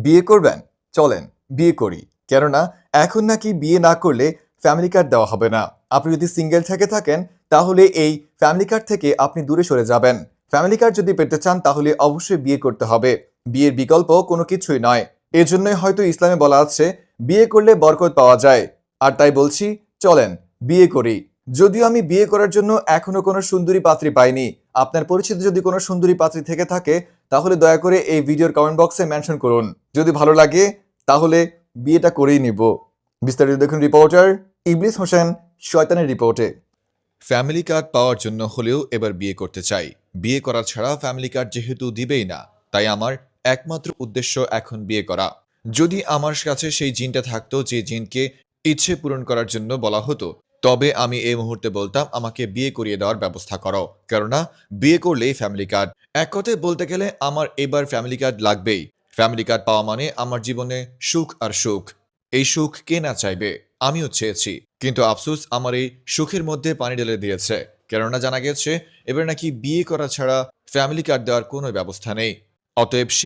বিয়ে করবেন? চলেন বিয়ে করি। কেননা এখন নাকি বিয়ে না করলে ফ্যামিলি কার্ড দেওয়া হবে না। আপনি যদি সিঙ্গেল থেকে থাকেন তাহলে এই ফ্যামিলি কার্ড থেকে আপনি দূরে সরে যাবেন। ফ্যামিলি কার্ড যদি পেতে চান তাহলে অবশ্যই বিয়ে করতে হবে। বিয়ের বিকল্প কোনো কিছুই নয়। এজন্যই হয়তো ইসলামে বলা আছে বিয়ে করলে বরকত পাওয়া যায়। আর তাই বলছি চলেন বিয়ে করি। যদিও আমি বিয়ে করার জন্য এখনো কোনো সুন্দরী পাত্রী পাইনি। আপনার পরিচিত যদি কোনো সুন্দরী পাত্রী থেকে থাকে তাহলে দয়া করে এই ভিডিওর কমেন্ট বক্সে মেনশন করুন। যদি ভালো লাগে তাহলে বিয়েটা করেই নিব। বিস্তারিত দেখুন রিপোর্টার ইবলিস হোসেন শয়তানের রিপোর্টে। ফ্যামিলি কার্ড পাওয়ার জন্য হলেও এবার বিয়ে করতে চাই। বিয়ে করা ছাড়া ফ্যামিলি কার্ড যেহেতু দিবেই না, তাই আমার একমাত্র উদ্দেশ্য এখন বিয়ে করা। যদি আমার কাছে সেই জিনটা থাকতো যে জিনকে ইচ্ছে পূরণ করার জন্য বলা হতো, তবে আমি এই মুহূর্তে বলতাম আমাকে বিয়ে করিয়ে দেওয়ার ব্যবস্থা করো। কেননা বিয়ে করলেই ফ্যামিলি কার্ড। এক কথায় বলতে গেলে আমার এবার ফ্যামিলি কার্ড লাগবেই। ফ্যামিলি কার্ড পাওয়া মানে আমার জীবনে সুখ আর সুখ। এই সুখ কে না চাইবে? আমিও চেয়েছি, কিন্তু আফসোস আমার এই সুখের মধ্যে পানি ঢেলে দিয়েছে। কেননা জানা গেছে এবার নাকি বিয়ে করা ছাড়া ফ্যামিলি কার্ড দেওয়ার কোনো ব্যবস্থা নেই। অতএব